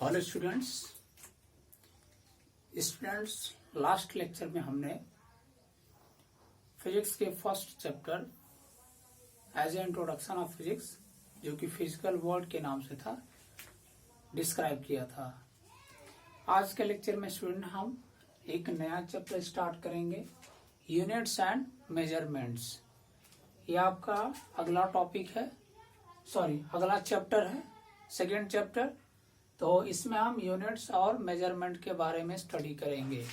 Hello students last lecture में हमने physics के first chapter as a introduction of physics जो कि फिजिकल वर्ल्ड के नाम से था डिस्क्राइब किया था। आज के लेक्चर में स्टूडेंट हम एक नया चैप्टर स्टार्ट करेंगे, यूनिट्स एंड मेजरमेंट्स। ये आपका अगला टॉपिक है, अगला चैप्टर है, सेकेंड चैप्टर। तो इसमें हम यूनिट्स और मेजरमेंट के बारे में स्टडी करेंगे।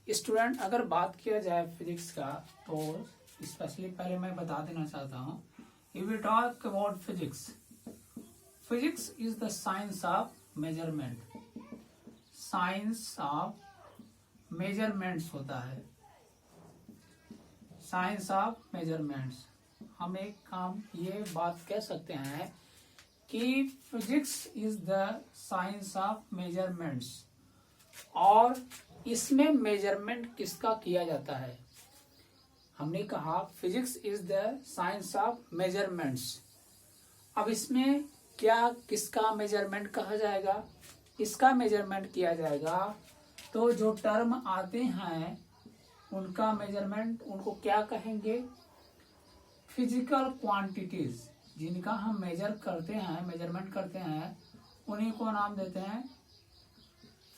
स्टूडेंट, अगर बात किया जाए फिजिक्स का तो स्पेशली पहले मैं बता देना चाहता हूँ, if we talk about physics, physics is the science of measurement. Science of measurements होता है, साइंस ऑफ मेजरमेंट्स। हम एक काम ये बात कह सकते हैं कि physics is the science of measurements. और इसमें मेजरमेंट किसका किया जाता है? हमने कहा physics is the science of measurements. अब इसमें क्या किसका मेजरमेंट कहा जाएगा? इसका मेजरमेंट किया जाएगा तो जो टर्म आते हैं उनका मेजरमेंट, उनको क्या कहेंगे? Physical quantities. जिनका हम मेजर करते हैं, मेजरमेंट करते हैं, उन्हीं को नाम देते हैं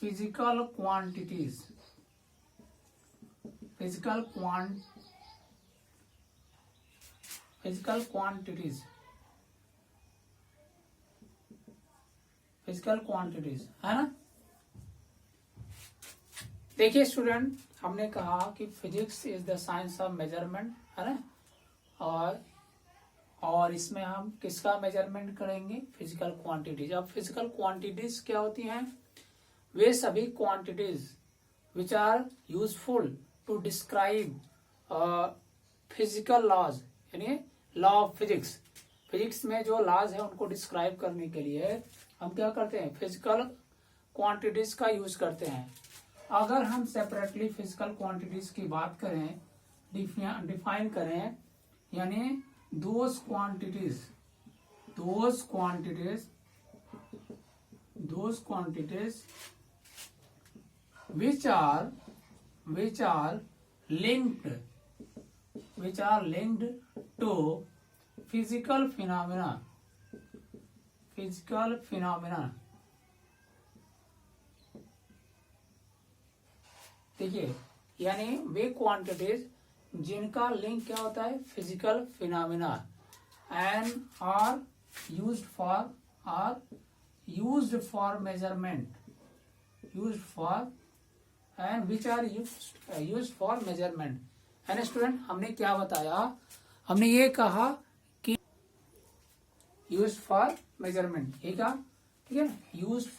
फिजिकल क्वांटिटीज। फिजिकल क्वांटिटीज है ना। देखिए स्टूडेंट, हमने कहा कि physics is the science of measurement, है ना। और इसमें हम किसका मेजरमेंट करेंगे? Physical quantities. अब फिजिकल क्वांटिटीज क्या होती हैं? वे सभी quantities which are useful to describe physical laws, यानी लॉ ऑफ फिजिक्स। फिजिक्स में जो लॉज है उनको डिस्क्राइब करने के लिए हम क्या करते हैं? फिजिकल क्वांटिटीज का यूज करते हैं। अगर हम सेपरेटली फिजिकल क्वांटिटीज की बात करें, डिफाइन करें, यानी those quantities which are linked to physical phenomena। देखिए, यानी वे क्वांटिटीज जिनका लिंक क्या होता है? Physical phenomena, and are used for measurement, and which are used for measurement. है ना स्टूडेंट, हमने क्या बताया? हमने ये कहा कि यूज्ड फॉर मेजरमेंट, ये कहा, ठीक है, यूज्ड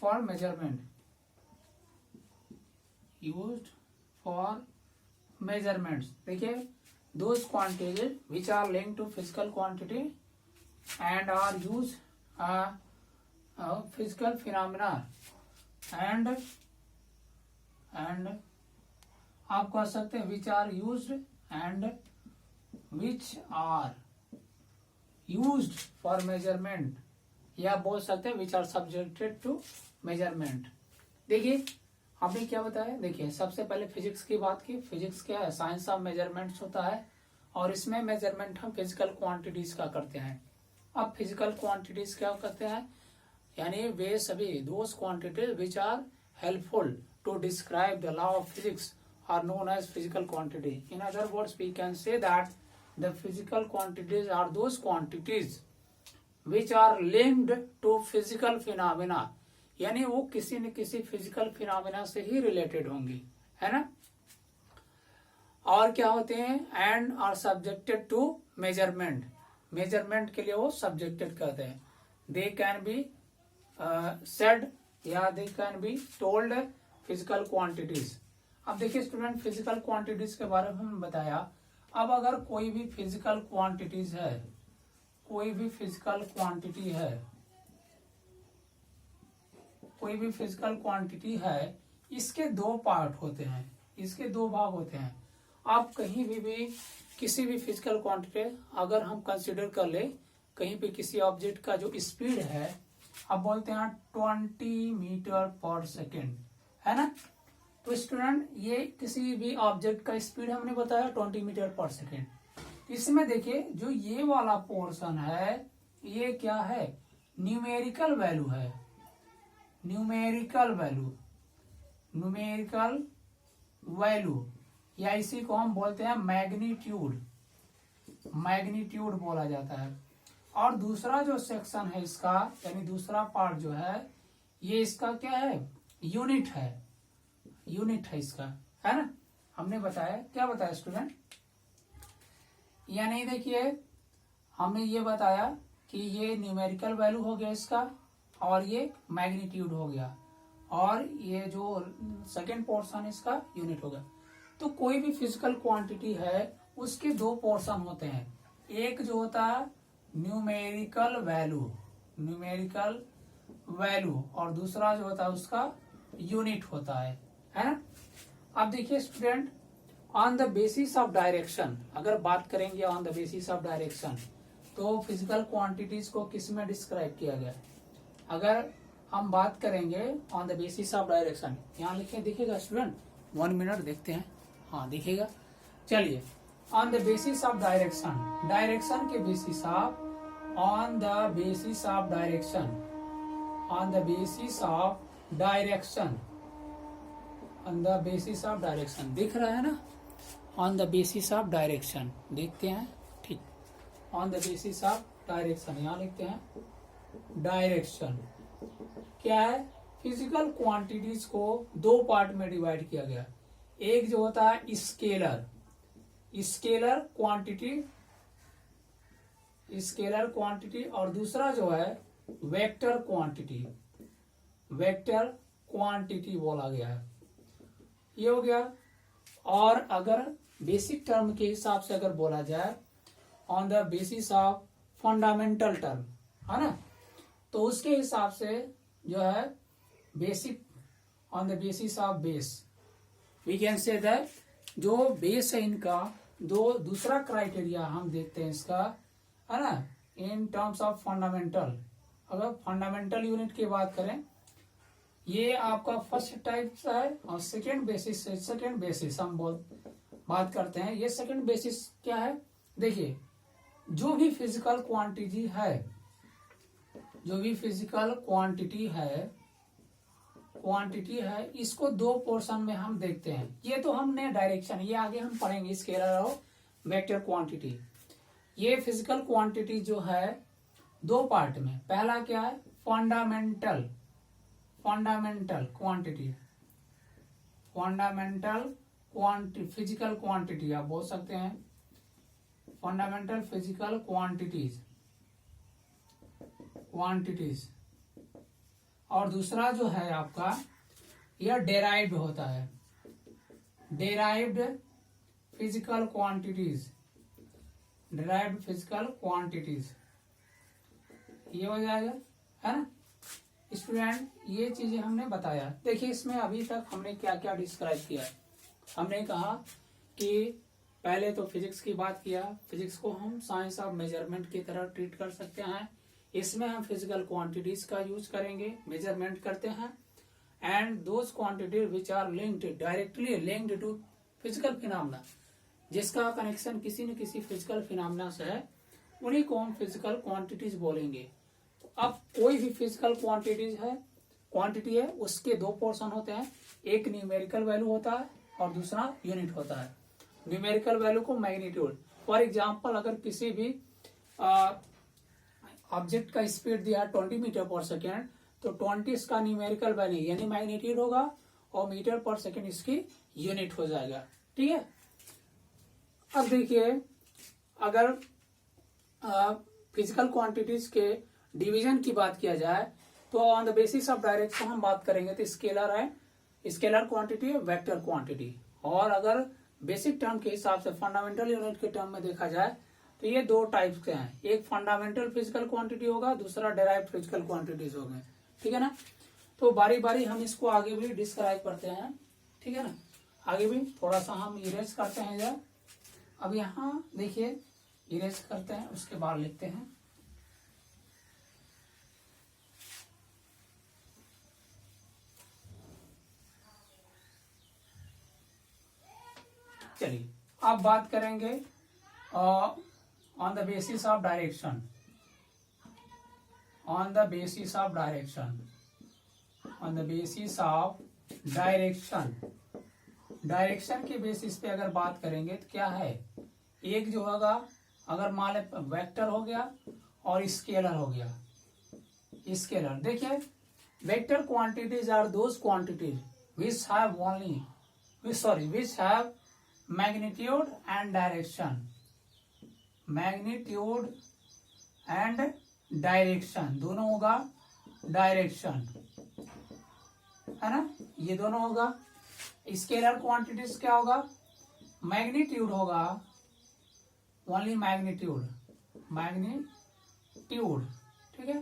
फॉर measurements। देखिए, those quantities which are linked to physical quantity and are used physical phenomena and आप कह सकते हैं which are used for measurement, या बोल सकते हैं which are subjected to measurement। देखिए हमने क्या बताया? देखिए, सबसे पहले फिजिक्स की बात की। फिजिक्स क्या है? साइंस ऑफ मेजरमेंट्स होता है, और इसमें मेजरमेंट हम फिजिकल क्वांटिटीज का करते हैं। अब फिजिकल क्वांटिटीज क्या करते हैं? यानी वे सभी those quantities which are helpful to describe the law of physics are known as physical quantity. In other words we can say that the physical quantities are those quantities which are linked to physical phenomena, यानी वो किसी न किसी physical phenomena से ही related होंगी, है ना। और क्या होते हैं? And are subjected to measurement. Measurement के लिए वो सब्जेक्टेड करते हैं। दे कैन बी सेड या they can be told physical quantities. अब देखिए स्टूडेंट, फिजिकल क्वांटिटीज के बारे में हमने बताया। अब अगर कोई भी फिजिकल क्वांटिटीज है, कोई भी फिजिकल क्वांटिटी है, इसके दो पार्ट होते हैं, इसके दो भाग होते हैं। आप कहीं भी किसी भी फिजिकल क्वांटिटी अगर हम कंसीडर कर ले, कहीं पे किसी ऑब्जेक्ट का जो स्पीड है अब बोलते हैं 20 मीटर पर सेकेंड, है ना। तो स्टूडेंट ये किसी भी ऑब्जेक्ट का स्पीड हमने बताया 20 मीटर पर सेकेंड। इसमें देखिए जो ये वाला पोर्शन है ये क्या है, न्यूमेरिकल वैल्यू है, न्यूमेरिकल वैल्यू, न्यूमेरिकल वैल्यू, या इसी को हम बोलते हैं मैग्नीट्यूड, मैग्नीट्यूड बोला जाता है। और दूसरा जो सेक्शन है इसका, यानी दूसरा पार्ट जो है ये इसका क्या है, यूनिट है, यूनिट है इसका, है ना। हमने बताया, क्या बताया स्टूडेंट, यानी देखिए हमने ये बताया कि ये न्यूमेरिकल वैल्यू हो गया इसका, और ये मैग्नीट्यूड हो गया, और ये जो सेकेंड पोर्शन इसका यूनिट हो गया। तो कोई भी फिजिकल क्वांटिटी है उसके दो पोर्शन होते हैं, एक जो होता है न्यूमेरिकल वैल्यू, न्यूमेरिकल वैल्यू, और दूसरा जो होता है उसका यूनिट होता है ना। अब देखिए student, on the basis of direction, अगर बात करेंगे on the basis of direction, तो फिजिकल क्वांटिटीज को किस में डिस्क्राइब किया गया। अगर हम बात करेंगे on the basis of direction, यहाँ लिखे दिखेगा स्टूडेंट, 1 मिनट देखते हैं, हाँ दिखेगा। चलिए, on the basis of direction, direction के basis of, on the basis of direction, on the basis of direction, on the basis of direction, दिख रहा है ना, on the basis of direction, देखते हैं, ठीक, on the basis of direction, यहाँ लिखते हैं डायरेक्शन क्या है, फिजिकल क्वांटिटीज को दो पार्ट में डिवाइड किया गया। एक जो होता है scalar, scalar quantity, scalar quantity, और दूसरा जो है वेक्टर क्वांटिटी, वेक्टर क्वांटिटी बोला गया है, ये हो गया। और अगर बेसिक टर्म के हिसाब से अगर बोला जाए, on the basis of fundamental term, है ना, तो उसके हिसाब से जो है basic, on the basis of base, we can say that जो बेस है इनका, दो दूसरा क्राइटेरिया हम देखते हैं इसका, है ना, इन टर्म्स ऑफ फंडामेंटल। अगर फंडामेंटल यूनिट की बात करें, ये आपका फर्स्ट टाइप है, और सेकेंड बेसिस, सेकेंड बेसिस हम बात करते हैं। ये सेकेंड बेसिस क्या है, देखिए जो भी फिजिकल क्वांटिटी है, जो भी फिजिकल क्वांटिटी है, इसको दो पोर्शन में हम देखते हैं। ये तो हमने डायरेक्शन, ये आगे हम पढ़ेंगे, स्केलर और वेक्टर क्वांटिटी। ये फिजिकल क्वांटिटी जो है दो पार्ट में, पहला क्या है, fundamental, fundamental quantity, fundamental physical quantity आप बोल सकते हैं, फंडामेंटल फिजिकल क्वांटिटीज, और दूसरा जो है आपका यह डेराइव्ड होता है, derived physical quantities, derived physical quantities, ये हो जाएगा, है ना स्टूडेंट। ये चीजें हमने बताया। देखिए इसमें अभी तक हमने क्या क्या डिस्क्राइब किया। हमने कहा कि पहले तो फिजिक्स की बात किया, फिजिक्स को हम साइंस ऑफ मेजरमेंट की तरह ट्रीट कर सकते हैं। इसमें हम फिजिकल क्वांटिटीज का यूज करेंगे, मेजरमेंट करते हैं, and those quantities which are linked, directly linked to physical phenomena, जिसका कनेक्शन किसी न किसी फिजिकल फिनोमेना से है, उन्हीं को हम फिजिकल क्वांटिटीज बोलेंगे। अब कोई भी फिजिकल क्वांटिटी है उसके दो पोर्शन होते हैं, एक न्यूमेरिकल वैल्यू होता है और दूसरा यूनिट होता है। न्यूमेरिकल वैल्यू को मैग्नीट्यूड, फॉर एग्जांपल अगर किसी भी ऑब्जेक्ट का स्पीड दिया 20 मीटर पर सेकेंड, तो 20 इसका न्यूमेरिकल वैल्यू यानी मैग्नीट्यूड होगा, और मीटर पर सेकेंड इसकी यूनिट हो जाएगा, ठीक है। अब देखिए अगर फिजिकल क्वांटिटीज के डिवीजन की बात किया जाए, तो on the basis of direction हम बात करेंगे तो स्केलर है, स्केलर क्वांटिटी है, वेक्टर क्वांटिटी। और अगर बेसिक टर्म के हिसाब से फंडामेंटल यूनिट के टर्म में देखा जाए तो ये दो टाइप के हैं, एक फंडामेंटल फिजिकल क्वांटिटी होगा, दूसरा डेराइव्ड फिजिकल क्वांटिटीज होंगे, ठीक है ना। तो बारी बारी हम इसको आगे भी डिस्क्राइब करते हैं, ठीक है ना। आगे भी थोड़ा सा हम इरेज करते हैं इधर। अब यहाँ देखिए इरेज करते हैं, उसके बाद लिखते हैं। चलिए अब बात करेंगे on the basis of direction. On the basis of direction, on the basis of direction, direction के बेसिस पे अगर बात करेंगे तो क्या है, एक जो होगा अगर मान ले वेक्टर हो गया और स्केलर हो गया। स्केलर देखिए, vector quantities are those quantities which have only which have magnitude and direction, magnitude and direction दोनों होगा, डायरेक्शन है ना, ये दोनों होगा। स्केलर क्वांटिटीज क्या होगा, मैग्नीट्यूड होगा, ओनली मैग्नीट्यूड, मैग्नीट्यूड, ठीक है।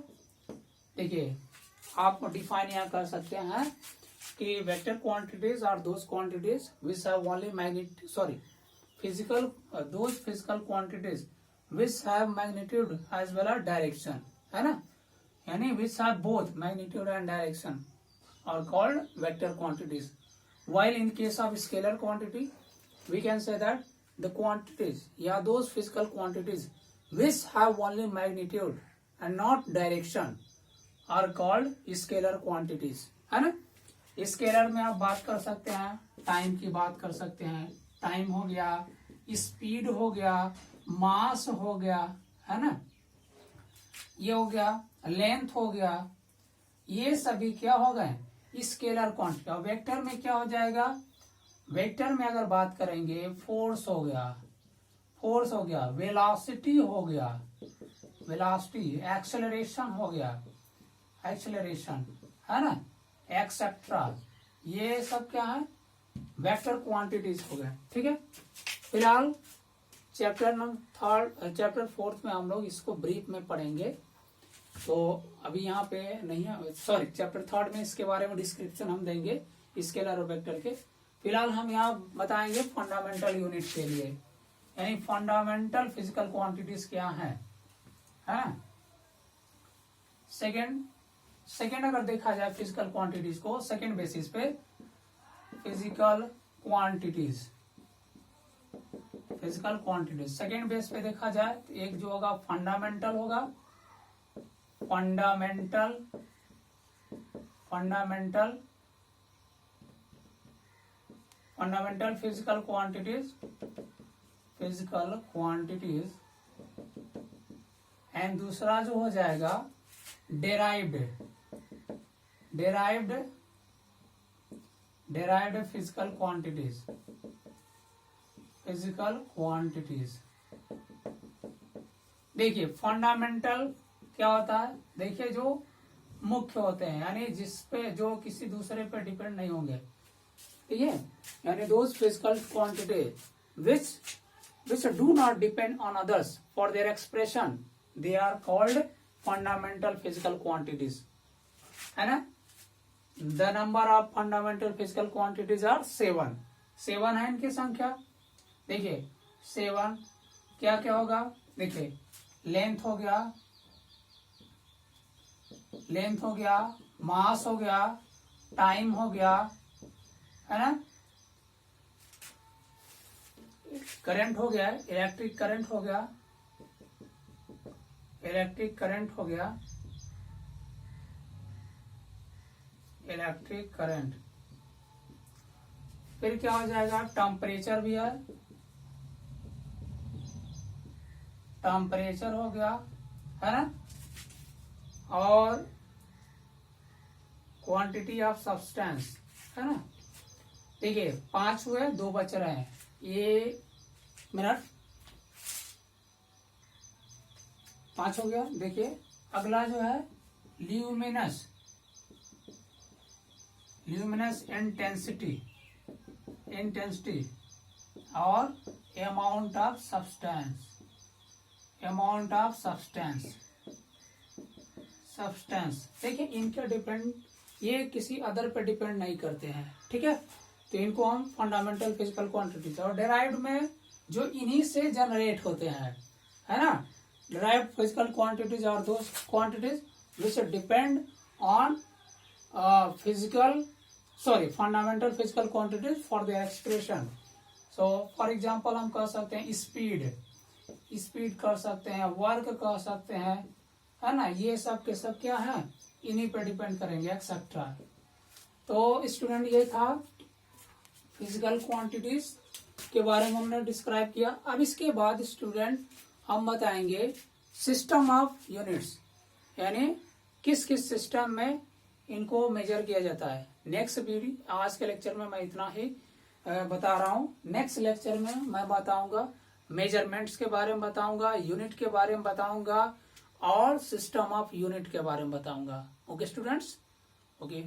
देखिए आप डिफाइन यहाँ कर सकते हैं कि vector quantities are those quantities which have only magnitude, sorry physical, those physical quantities which have magnitude as well as direction, है ना, यानी which have both magnitude and direction are called vector quantities. While in case of scalar quantity we can say that the quantities या those physical quantities which have only magnitude and not direction are called scalar quantities, है ना। Scalar में आप बात कर सकते हैं, time की बात कर सकते हैं, टाइम हो गया, स्पीड हो गया, मास हो गया, है ना, ये हो गया, लेंथ हो गया, ये सभी क्या हो गए स्केलर क्वांटिटी। और वेक्टर में क्या हो जाएगा, वेक्टर में अगर बात करेंगे फोर्स हो गया, फोर्स हो गया, वेलोसिटी हो गया, वेलोसिटी, एक्सेलरेशन हो गया, एक्सेलरेशन, है ना, एक्सेट्रा, ये सब क्या है वेक्टर क्वांटिटीज हो गए, ठीक है। फिलहाल चैप्टर नंबर चैप्टर 4 में हम लोग इसको ब्रीफ में पढ़ेंगे, तो अभी यहाँ पे नहीं है, सॉरी चैप्टर 3 में इसके बारे में डिस्क्रिप्शन हम देंगे स्केलर और वेक्टर के। फिलहाल हम यहाँ बताएंगे फंडामेंटल यूनिट के लिए, यानी फंडामेंटल फिजिकल क्वांटिटीज क्या है। सेकेंड अगर देखा जाए फिजिकल क्वांटिटीज को सेकेंड बेसिस पे, physical quantities, physical quantities second base पे देखा जाए तो एक जो होगा फंडामेंटल होगा, fundamental, fundamental, fundamental physical quantities, physical quantities, and दूसरा जो हो जाएगा derived, derived, derived physical quantities, physical quantities. देखिए फंडामेंटल क्या होता है, देखिए जो मुख्य होते हैं, यानी जिसपे जो किसी दूसरे पे डिपेंड नहीं होंगे, ठीक है, यानी those physical quantity which do not depend on others for their expression, they are called fundamental physical quantities, है ना। The number of fundamental physical quantities are 7, 7 है इनकी संख्या। देखिए 7 क्या क्या होगा, देखिए लेंथ हो गया, लेंथ हो गया, मास हो गया, टाइम हो गया, है ना, करंट हो गया, इलेक्ट्रिक करंट हो गया, इलेक्ट्रिक करंट हो गया, इलेक्ट्रिक करंट। फिर क्या हो जाएगा, टेम्परेचर भी है, टेम्परेचर हो गया, है ना, और क्वांटिटी ऑफ सब्सटेंस, है ना। देखिए 5 हुए, 2 बच रहे हैं, ये मिनट 5 हो गया। देखिए अगला जो है ल्यूमिनस, ल्यूमिनस इंटेंसिटी, इंटेंसिटी और amount of substance, amount of substance, substance. देखिए इनके डिपेंड, ये किसी अदर पे डिपेंड नहीं करते हैं, ठीक है, तो इनको हम फंडामेंटल फिजिकल क्वांटिटीज, और डेराइव्ड में जो इन्हीं से जनरेट होते हैं, है ना, derived physical quantities are those quantities which depend on fundamental physical quantities for their expression. So for example हम कह सकते हैं स्पीड, स्पीड कर सकते हैं, वर्क कह सकते हैं, है ना, ये सब के सब क्या है, इन्हीं पे डिपेंड करेंगे एक्सेट्रा। तो स्टूडेंट ये था फिजिकल क्वांटिटीज के बारे में हमने डिस्क्राइब किया। अब इसके बाद स्टूडेंट हम बताएंगे सिस्टम ऑफ यूनिट्स, यानी किस किस सिस्टम में इनको मेजर किया जाता है। नेक्स्ट वीडियो, आज के लेक्चर में मैं इतना ही बता रहा हूँ। नेक्स्ट लेक्चर में मैं बताऊंगा मेजरमेंट्स के बारे में बताऊंगा, यूनिट के बारे में बताऊंगा और सिस्टम ऑफ यूनिट के बारे में बताऊंगा। Okay students, okay.